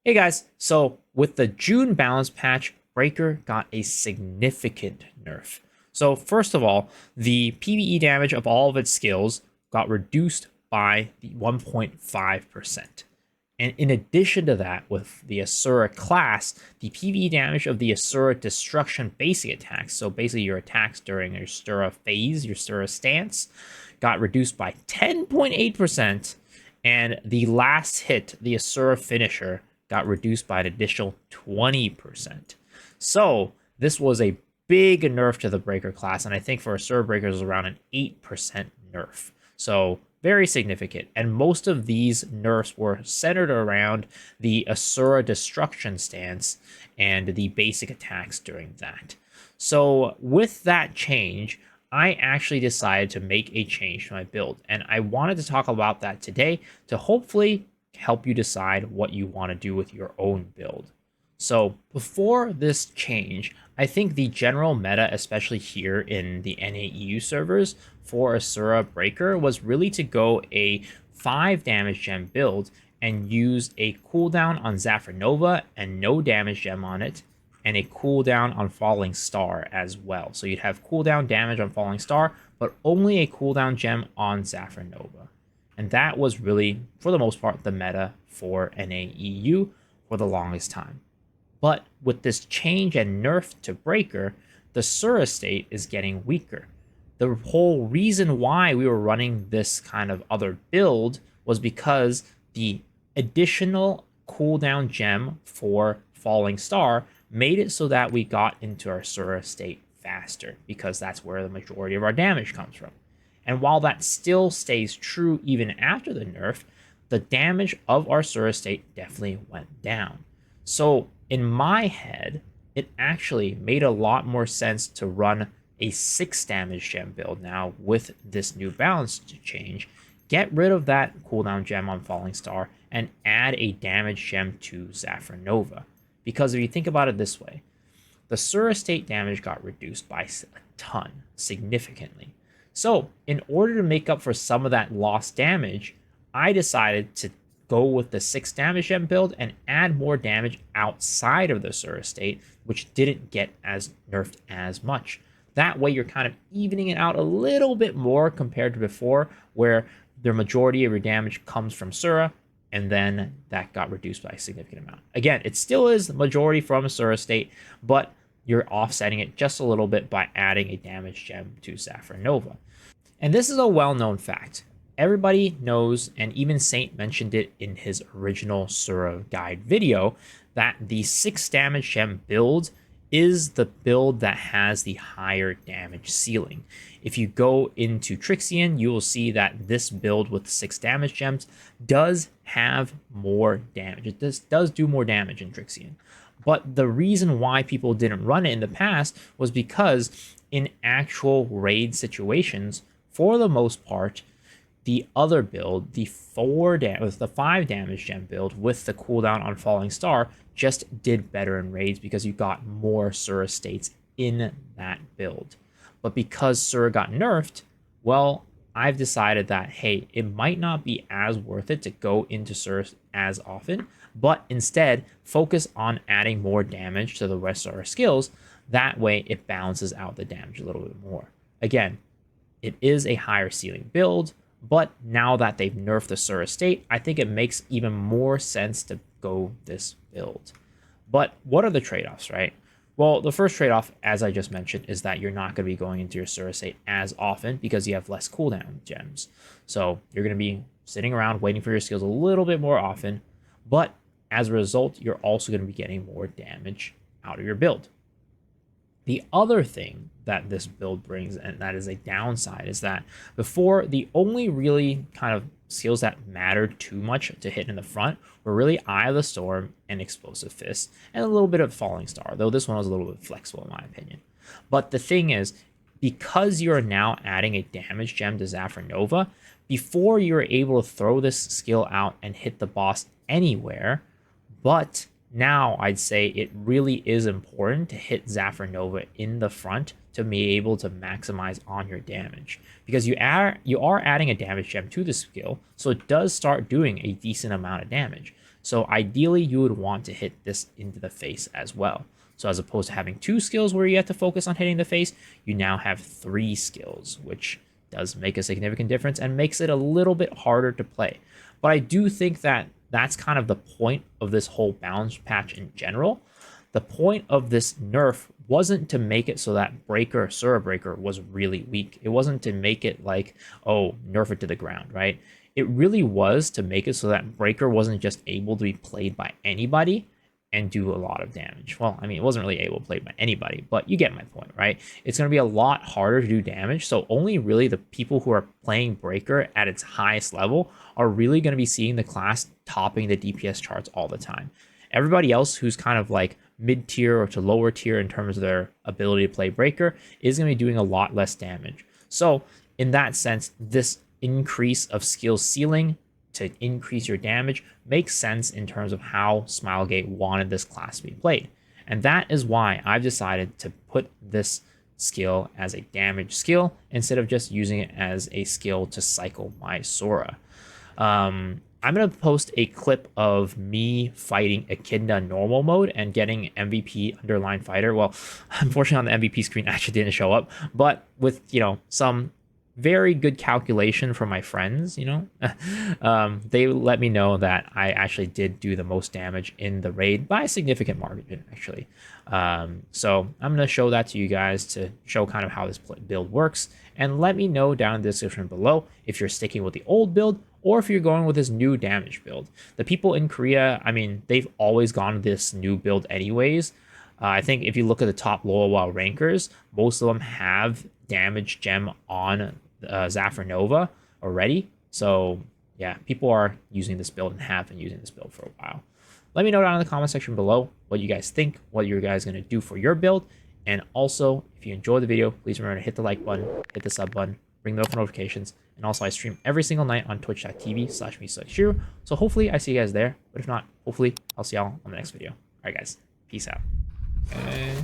Hey guys, so with the June balance patch, Breaker got a significant nerf. So first of all, the PvE damage of all of its skills got reduced by the 1.5%. And in addition to that, with the Asura class, the PvE damage of the Asura destruction basic attacks, so basically your attacks during your Asura phase, your Asura stance, got reduced by 10.8%. And the last hit, the Asura finisher, got reduced by an additional 20%. So this was a big nerf to the Breaker class, and I think for Asura Breakers, it was around an 8% nerf. So very significant. And most of these nerfs were centered around the Asura destruction stance and the basic attacks during that. So with that change, I actually decided to make a change to my build. And I wanted to talk about that today to hopefully help you decide what you want to do with your own build. So before this change, I think the general meta, especially here in the NAEU servers for Asura Breaker, was really to go a 5 damage gem build and use a cooldown on Zafranova and no damage gem on it, and a cooldown on Falling Star as well. So you'd have cooldown damage on Falling Star, but only a cooldown gem on Zafranova. And that was really, for the most part, the meta for NAEU for the longest time. But with this change and nerf to Breaker, the Sura state is getting weaker. The whole reason why we were running this kind of other build was because the additional cooldown gem for Falling Star made it so that we got into our Sura state faster, because that's where the majority of our damage comes from. And while that still stays true even after the nerf, the damage of our Sura state definitely went down. So in my head, it actually made a lot more sense to run a 6 damage gem build now with this new balance change. Get rid of that cooldown gem on Falling Star and add a damage gem to Zafranova. Because if you think about it this way, the Sura state damage got reduced by a ton, significantly. So in order to make up for some of that lost damage, I decided to go with the 6 damage gem build and add more damage outside of the Sura state, which didn't get as nerfed as much. That way you're kind of evening it out a little bit more compared to before, where the majority of your damage comes from Sura, and then that got reduced by a significant amount. Again, it still is the majority from Asura state, but you're offsetting it just a little bit by adding a damage gem to Zafranova. And this is a well-known fact. Everybody knows, and even Saint mentioned it in his original Sura guide video, that the 6 damage gem build is the build that has the higher damage ceiling. If you go into Trixian, you will see that this build with 6 damage gems does have more damage. It does do more damage in Trixian. But the reason why people didn't run it in the past was because in actual raid situations, for the most part, the other build, the 5 damage gem build with the cooldown on Falling Star, just did better in raids because you got more Sura states in that build. But because Sura got nerfed, well, I've decided that, hey, it might not be as worth it to go into Sura as often, but instead focus on adding more damage to the rest of our skills. That way it balances out the damage a little bit more. Again, it is a higher ceiling build, but now that they've nerfed the Sura state, I think it makes even more sense to go this build. But what are the trade-offs, right? Well, the first trade-off, as I just mentioned, is that you're not going to be going into your Sura state as often because you have less cooldown gems. So you're going to be sitting around waiting for your skills a little bit more often, but as a result, you're also going to be getting more damage out of your build. The other thing that this build brings, and that is a downside, is that before, the only really kind of skills that mattered too much to hit in the front were really Eye of the Storm and Explosive Fist, and a little bit of Falling Star, though this one was a little bit flexible in my opinion. But the thing is, because you are now adding a damage gem to Zafranova, before you were able to throw this skill out and hit the boss anywhere, but now I'd say it really is important to hit Zafranova in the front to be able to maximize on your damage, because you are adding a damage gem to the skill, so it does start doing a decent amount of damage. So ideally, you would want to hit this into the face as well. So as opposed to having 2 skills where you have to focus on hitting the face, you now have 3 skills, which does make a significant difference and makes it a little bit harder to play. But I do think that that's kind of the point of this whole balance patch in general. The point of this nerf wasn't to make it so that Breaker, Asura Breaker, was really weak. It wasn't to make it like, oh, nerf it to the ground, right? It really was to make it so that Breaker wasn't just able to be played by anybody and do a lot of damage. Well, I mean, it wasn't really able to play by anybody, but you get my point, right? It's going to be a lot harder to do damage, so only really the people who are playing Breaker at its highest level are really going to be seeing the class topping the DPS charts all the time. Everybody else who's kind of like mid-tier or to lower tier in terms of their ability to play Breaker is going to be doing a lot less damage. So in that sense, this increase of skill ceiling to increase your damage makes sense in terms of how Smilegate wanted this class to be played. And that is why I've decided to put this skill as a damage skill instead of just using it as a skill to cycle my Sora. I'm going to post a clip of me fighting Echidna normal mode and getting MVP underline fighter. Well, unfortunately on the MVP screen actually didn't show up, but with, some very good calculation from my friends, they let me know that I actually did do the most damage in the raid by a significant margin, actually. So I'm going to show that to you guys to show kind of how this build works. And let me know down in the description below if you're sticking with the old build or if you're going with this new damage build. The people in Korea, I mean, they've always gone with this new build anyways. I think if you look at the top lower WoW rankers, most of them have damage gem on Zafra Nova already. So yeah, people are using this build and have been using this build for a while. Let me know down in the comment section below what you guys think, what you guys going to do for your build. And also, if you enjoyed the video, please remember to hit the like button, hit the sub button, ring the notifications. And also, I stream every single night on twitch.tv/me/Shiru. So hopefully I see you guys there. But if not, hopefully I'll see y'all on the next video. All right, guys. Peace out. Okay.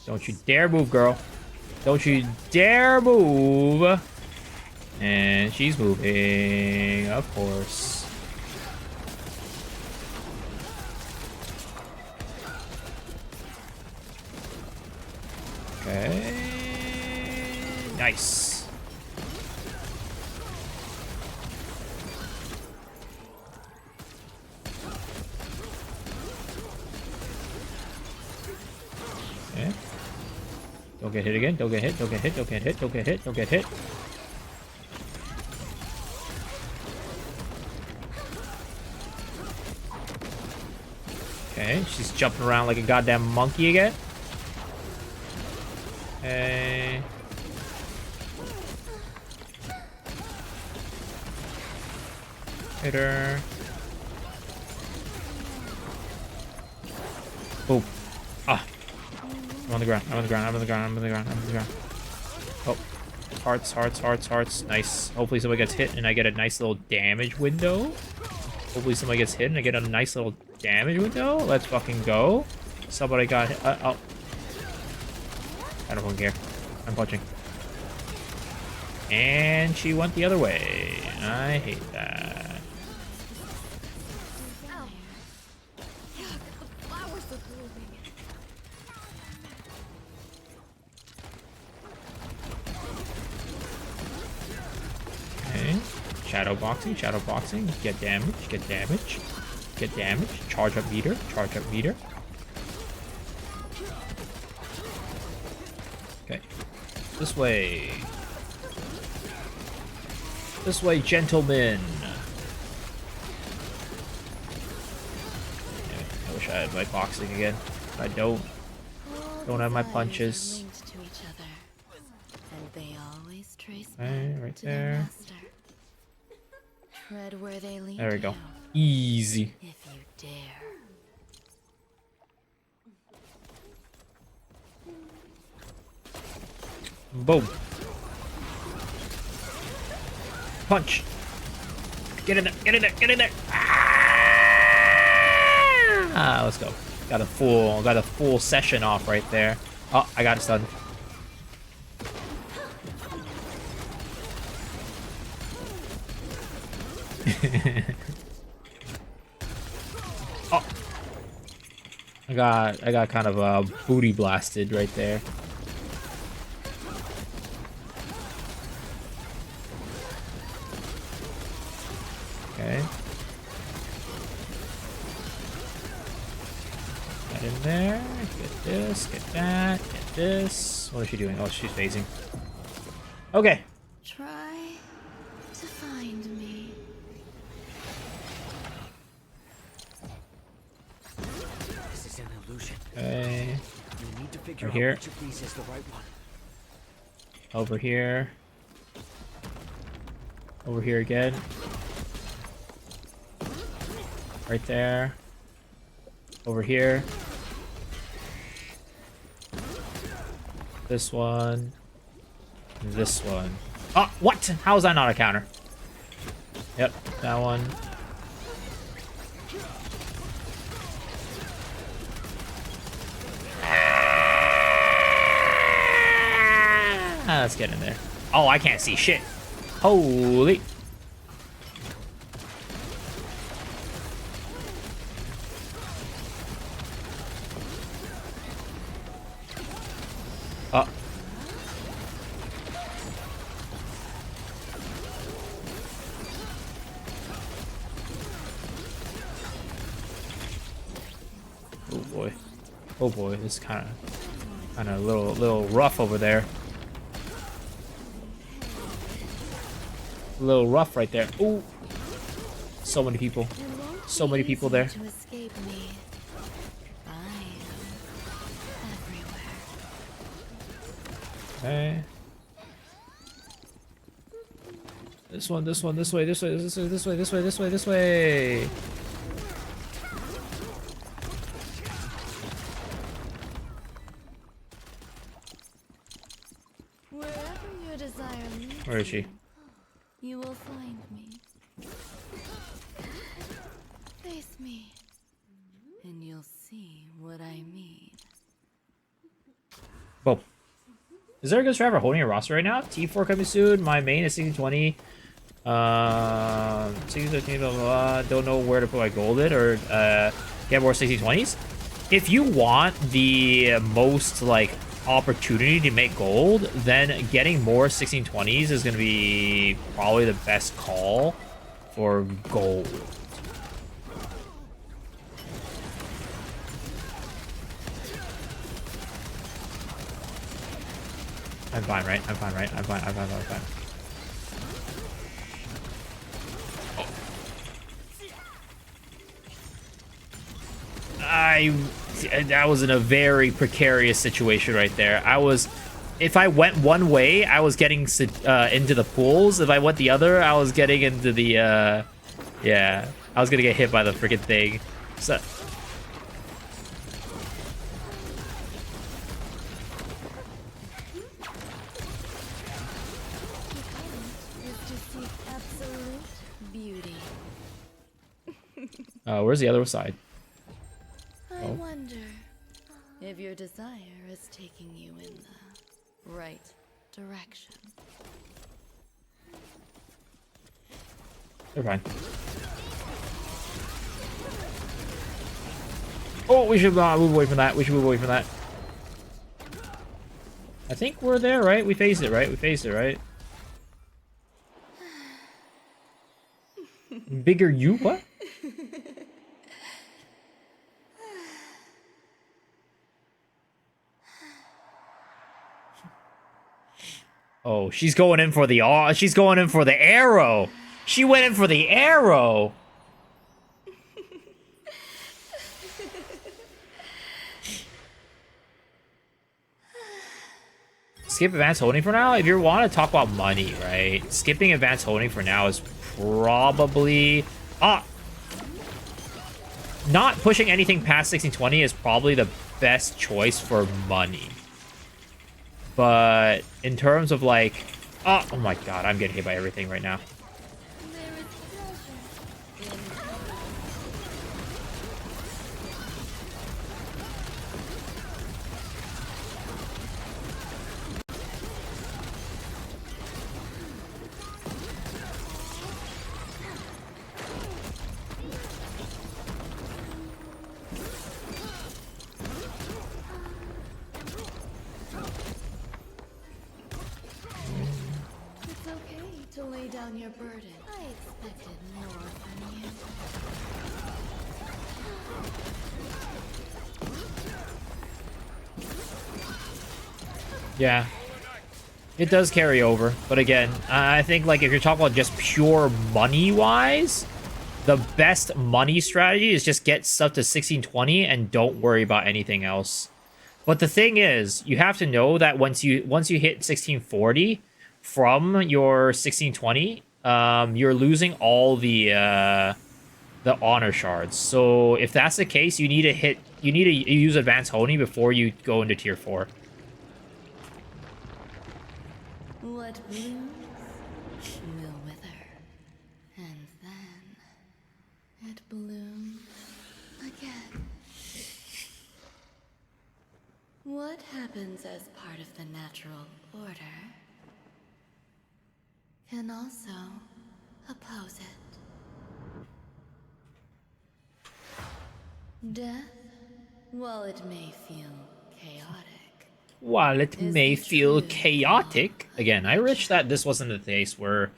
Don't you dare move, girl. Don't you dare move. And she's moving, of course. Okay. Nice. Okay. Don't get hit again. Don't get hit. Don't get hit. Don't get hit. Don't get hit. Don't get hit. Okay, she's jumping around like a goddamn monkey again. Okay. Hit her. Oh. Ah. I'm on the ground. I'm on the ground. I'm on the ground. I'm on the ground. I'm on the ground. Oh. Hearts, hearts, hearts, hearts. Nice. Hopefully somebody gets hit and I get a nice little damage window. Hopefully somebody gets hit and I get a nice little damage window. Let's fucking go. Somebody got hit. Oh. I don't fucking care. I'm punching. And she went the other way. I hate that. Okay. Shadow boxing, shadow boxing. Get damage, get damage. Get damage. Charge up meter, charge up meter. Okay. This way. This way, gentlemen. Okay, I wish I had my boxing again. I don't have my punches. Okay, right there. There we go. Easy. If you dare. Boom. Punch. Get in there. Get in there. Get in there. Ah, let's go. Got a full session off right there. Oh, I got it stunned. I got kind of booty blasted right there. Okay. Get in there. Get this. Get that. Get this. What is she doing? Oh, she's phasing. Okay. Try to find me. This is an illusion. Okay. You need to figure Right out here. which of these is the right one. Over here. Over here again. Right there. Over here. This one. This one. Oh, what? How is that not a counter? Yep, that one. Ah, let's get in there. Oh, I can't see shit. Holy. Oh. Oh boy. Oh boy, this is kind of a little rough over there. A little rough right there. Ooh. So many people. So many people there. To escape me. I am everywhere. Okay. This one, this way, this way, this way, this way, this way, this way, this way. Wherever your desire leads Where is she? you will find me. Face me, and you'll see what I mean. Whoa. Is there a good driver holding a roster right now? T4 coming soon. My main is 1620. 1613, blah, blah, blah. Don't know where to put my golden or get more 1620s. If you want the most like opportunity to make gold, then getting more 1620s is going to be probably the best call for gold. I'm fine, right? I'm fine, right? I'm fine. That was in a very precarious situation right there. If I went one way, I was getting into the pools. If I went the other, I was getting into the, yeah, I was gonna get hit by the freaking thing. So. Where's the other side? I wonder if your desire is taking you in the right direction. They're fine. Oh, we should move away from that. We should move away from that. I think we're there, right? We faced it, right? We faced it, right? Bigger you? What? Oh, she's going in for the arrow. She went in for the arrow. Skip advanced holding for now. If you want to talk about money, right? Skipping advanced holding for now is probably not pushing anything past 1620 is probably the best choice for money. But in terms of like, oh my god, I'm getting hit by everything right now. down your burden. I expected more from you. Yeah. It does carry over, but again, I think like if you're talking about just pure money-wise, the best money strategy is just get stuff to 1620 and don't worry about anything else. But the thing is, you have to know that once you hit 1640 from your 1620, you're losing all the honor shards. So if that's the case, you need to use advanced honing before you go into tier 4. What blooms will wither, and then it blooms again. What happens as part of the natural order can also oppose it. Death, while it may feel chaotic, While it Is may the feel truth chaotic, of again, I nature. wish that this wasn't the case where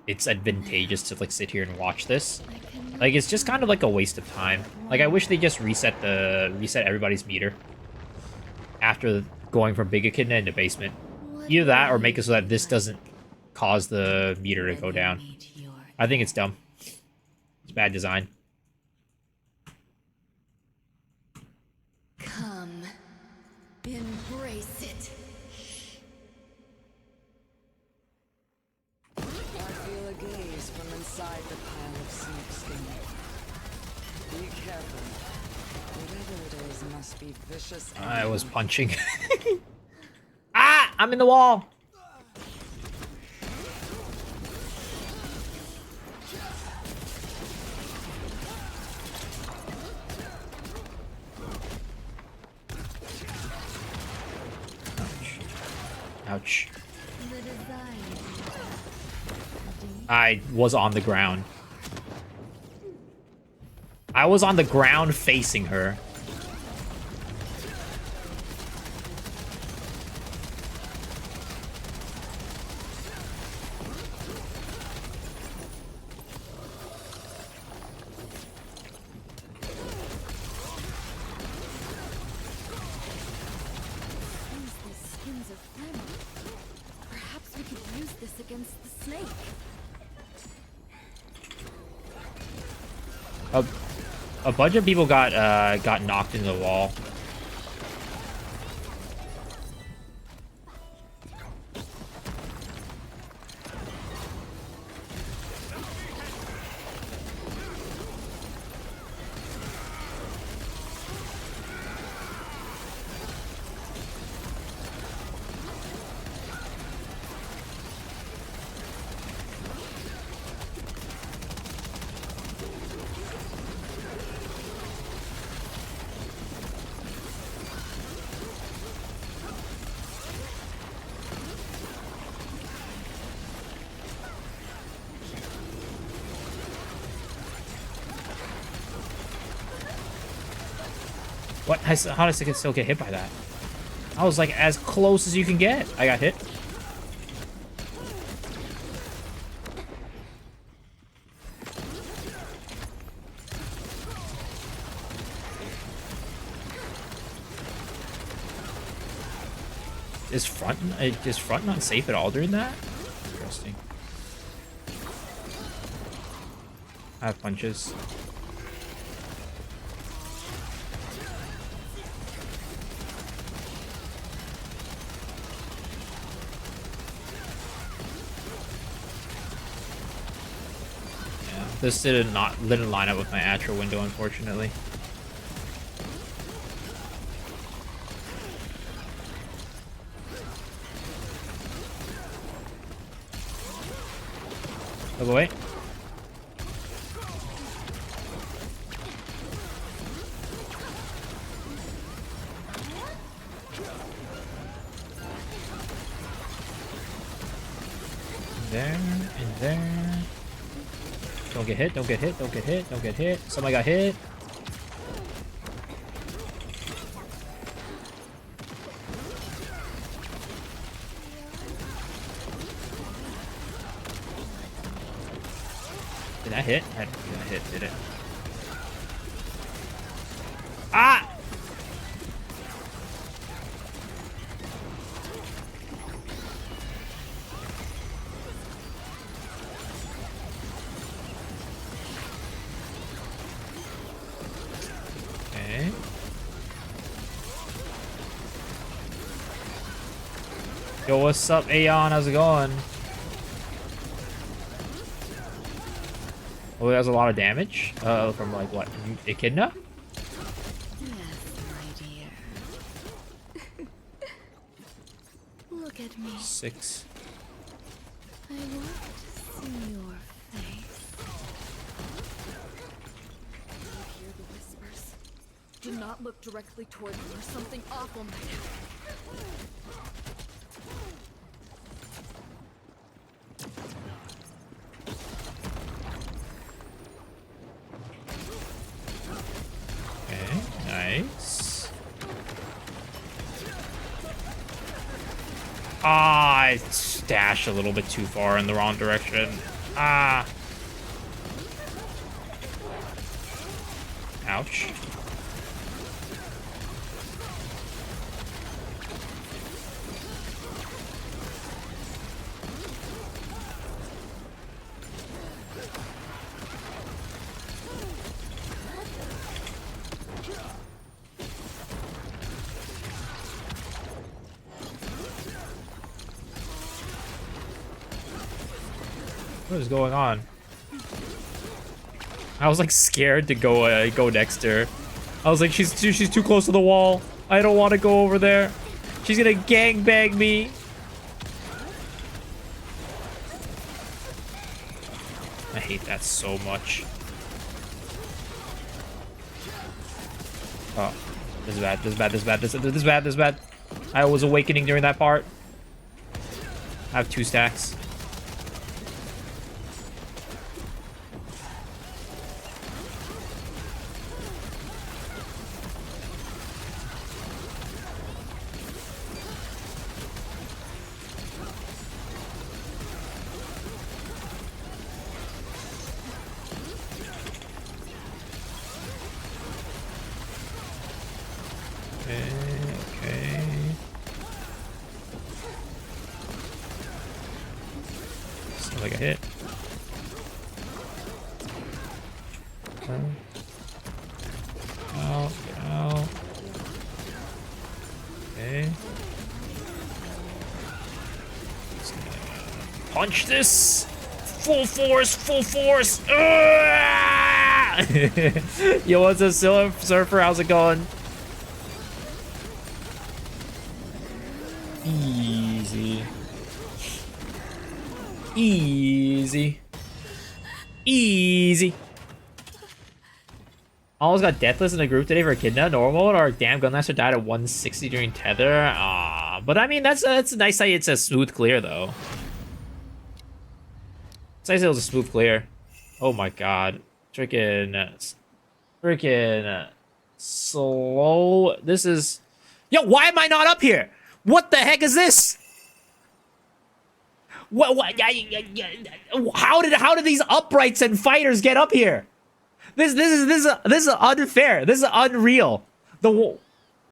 it's advantageous to like sit here and watch this. I cannot Like it's just kind of like a waste of time. Like I wish they just reset everybody's meter after going from big echidna into basement. What Either that will or make you it so that be this like doesn't cause the meter to when go you down. meet your I think it's end? dumb. It's bad design. Come, embrace it. I feel a gaze from inside the pile of snakeskin. Be careful. Whatever it is must be vicious and I was punching. Ah! I'm in the wall! Ouch. The desire. I was on the ground. I was on the ground facing her. Use these skins of flammable. Perhaps we could use this against the snake. A bunch of people got knocked into the wall. What? How does it still get hit by that? I was like as close as you can get. I got hit. Is front not safe at all during that? Interesting. I have punches. Yeah, this didn't line up with my Atro window, unfortunately. Look away. There and there. Don't get hit, don't get hit, don't get hit, don't get hit. Somebody got hit. Did that hit? I don't think that hit, did it? Ah! Okay. Yo, what's up, Aeon? How's it going? Oh, that's a lot of damage. From like what? Echidna? Yes, my dear. Look at me. 6. I want to see your face. You hear the whispers? Do not look directly toward them or something awful might happen. Okay, nice. Ah, I stashed a little bit too far in the wrong direction. Ah. Ouch. What is going on? I was like scared to go next to her. I was like, she's too close to the wall. I don't want to go over there. She's gonna gangbang me. I hate that so much. Oh, this is bad. This is bad. This is bad. This is bad. This is bad. I was awakening during that part. I have 2 stacks. Okay. Sounds like a hit. Out, out. Okay. Punch this! Full force, full force! Ah! Yo, what's up, Surfer? How's it going? Easy. Easy. Easy. Almost got deathless in the group today for Echidna. Normal or damn Gunmaster died at 160 during tether. Ah, but I mean that's nice that it's a smooth clear though. It's nice that it was a smooth clear. Oh my god. Freaking slow. This is yo, why am I not up here? What the heck is this? What how did these uprights and fighters get up here? This is unfair. This is unreal.